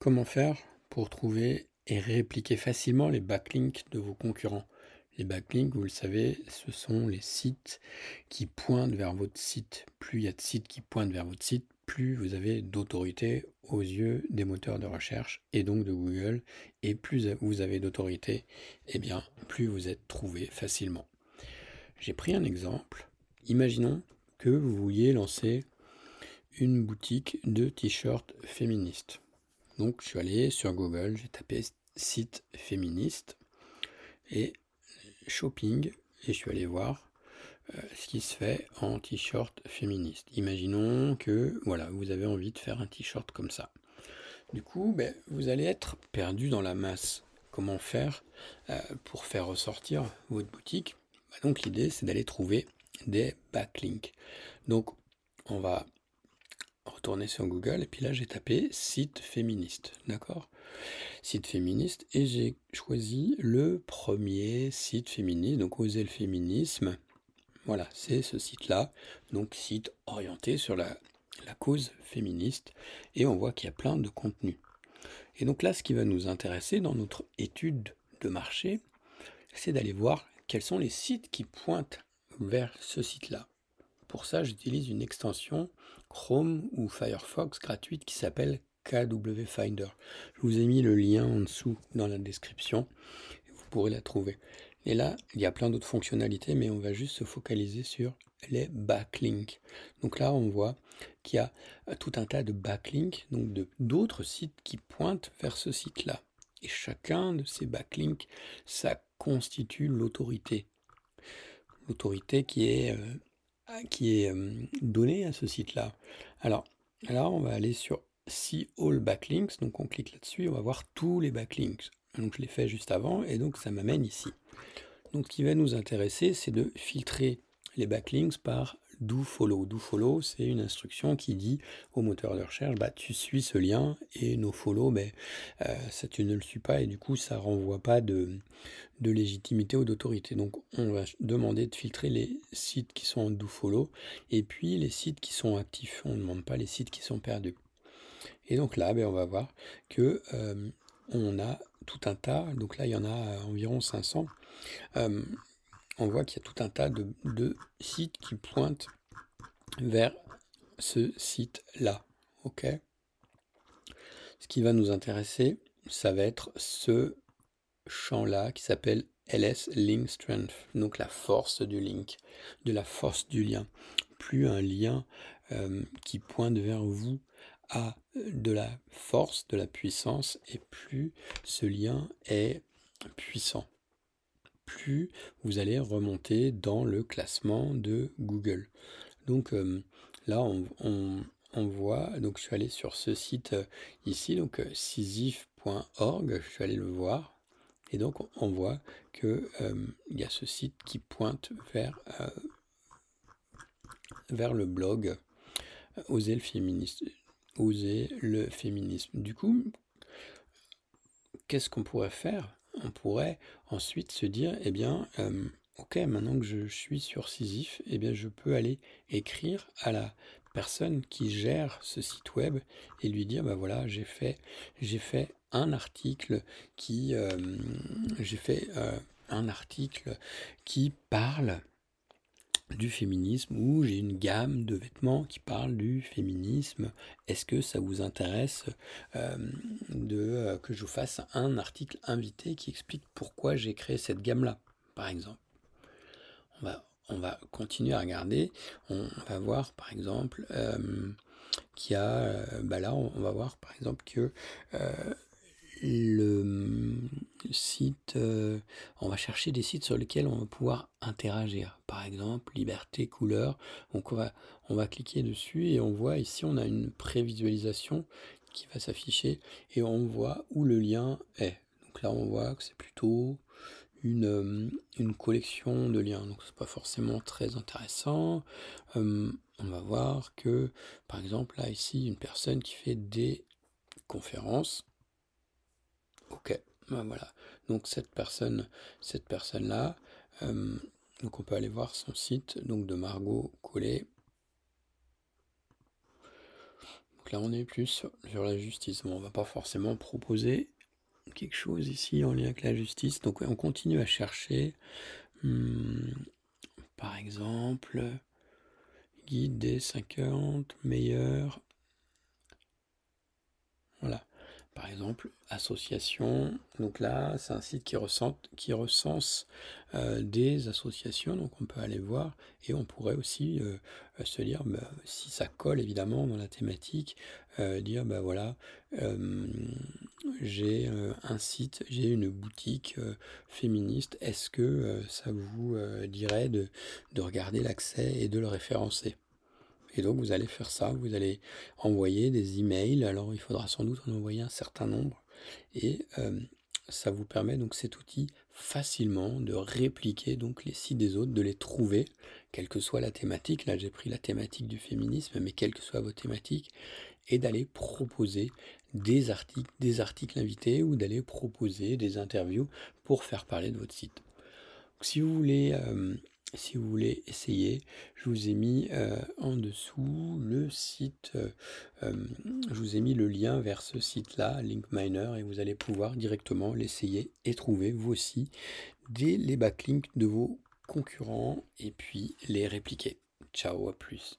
Comment faire pour trouver et répliquer facilement les backlinks de vos concurrents? Les backlinks, vous le savez, ce sont les sites qui pointent vers votre site. Plus il y a de sites qui pointent vers votre site, plus vous avez d'autorité aux yeux des moteurs de recherche et donc de Google. Et plus vous avez d'autorité, eh bien, plus vous êtes trouvé facilement. J'ai pris un exemple. Imaginons que vous vouliez lancer une boutique de t-shirts féministes. Donc je suis allé sur Google, j'ai tapé site féministe et shopping et je suis allé voir ce qui se fait en t-shirt féministe. Imaginons que voilà, vous avez envie de faire un t-shirt comme ça. Du coup, vous allez être perdu dans la masse. Comment faire pour faire ressortir votre boutique? Donc l'idée c'est d'aller trouver des backlinks. Donc on va retourner sur Google et puis là j'ai tapé site féministe, d'accord? Site féministe et j'ai choisi le premier site féministe, donc Oser le féminisme. Voilà, c'est ce site-là, donc site orienté sur la cause féministe et on voit qu'il y a plein de contenu. Et donc là, ce qui va nous intéresser dans notre étude de marché, c'est d'aller voir quels sont les sites qui pointent vers ce site-là. Pour ça, j'utilise une extension Chrome ou Firefox gratuite qui s'appelle KW Finder. Je vous ai mis le lien en dessous dans la description, vous pourrez la trouver. Et là, il y a plein d'autres fonctionnalités, mais on va juste se focaliser sur les backlinks. Donc là, on voit qu'il y a tout un tas de backlinks, donc d'autres sites qui pointent vers ce site-là. Et chacun de ces backlinks, ça constitue l'autorité. L'autorité qui est donnée à ce site-là. Alors, là, on va aller sur See All Backlinks, donc on clique là-dessus, on va voir tous les backlinks. Donc je l'ai fait juste avant, et donc ça m'amène ici. Donc ce qui va nous intéresser, c'est de filtrer les backlinks par doFollow. doFollow, c'est une instruction qui dit au moteur de recherche, tu suis ce lien, et nofollow, ça tu ne le suis pas, et du coup ça renvoie pas de légitimité ou d'autorité. Donc on va demander de filtrer les sites qui sont en doFollow, et puis les sites qui sont actifs. On ne demande pas les sites qui sont perdus. Et donc là, on va voir que on a tout un tas, donc là il y en a environ 500, on voit qu'il y a tout un tas de sites qui pointent vers ce site-là. Ok. Ce qui va nous intéresser, ça va être ce champ-là qui s'appelle LS Link Strength, donc la force du link, de la force du lien. Plus un lien qui pointe vers vous a de la force, de la puissance, et plus ce lien est puissant, plus vous allez remonter dans le classement de Google. Donc là, on voit, donc je suis allé sur ce site ici, donc sisyphe.org, je suis allé le voir, et donc on voit que il y a ce site qui pointe vers le blog Oser le féminisme. Oser le féminisme. Du coup, qu'est-ce qu'on pourrait faire? On pourrait ensuite se dire, eh bien, ok, maintenant que je suis sur Sisyphe, eh bien, je peux aller écrire à la personne qui gère ce site web et lui dire, voilà, j'ai fait un article qui, parle du féminisme, ou j'ai une gamme de vêtements qui parle du féminisme. Est-ce que ça vous intéresse que je vous fasse un article invité qui explique pourquoi j'ai créé cette gamme-là, par exemple? On va continuer à regarder. On va voir, par exemple, qu'il y a... là, on va voir, par exemple, que... le site, on va chercher des sites sur lesquels on va pouvoir interagir. Par exemple, liberté, couleur. Donc on va cliquer dessus et on voit ici, on a une prévisualisation qui va s'afficher et on voit où le lien est. Donc là, on voit que c'est plutôt une collection de liens. Donc c'est pas forcément très intéressant. On va voir que, par exemple, là, ici, une personne qui fait des conférences. Ok, voilà. Donc cette personne-là, donc on peut aller voir son site, donc de Margot Collet. Donc là, on est plus sur la justice. Bon, on va pas forcément proposer quelque chose ici en lien avec la justice. Donc on continue à chercher. Par exemple, guide des 50 meilleurs. Voilà. Par exemple, association. Donc là, c'est un site qui recense des associations. Donc on peut aller voir et on pourrait aussi se dire, si ça colle évidemment dans la thématique, dire, voilà, j'ai un site, j'ai une boutique féministe. Est-ce que ça vous dirait de regarder l'accès et de le référencer? Et donc vous allez faire ça, vous allez envoyer des emails, alors il faudra sans doute en envoyer un certain nombre, et ça vous permet donc cet outil facilement de répliquer donc les sites des autres, de les trouver, quelle que soit la thématique. Là j'ai pris la thématique du féminisme, mais quelle que soit votre thématique, et d'aller proposer des articles invités ou d'aller proposer des interviews pour faire parler de votre site. Donc, si vous voulez essayer, je vous ai mis en dessous le site, je vous ai mis le lien vers ce site-là, Linkminer, et vous allez pouvoir directement l'essayer et trouver vous aussi les backlinks de vos concurrents et puis les répliquer. Ciao, à plus.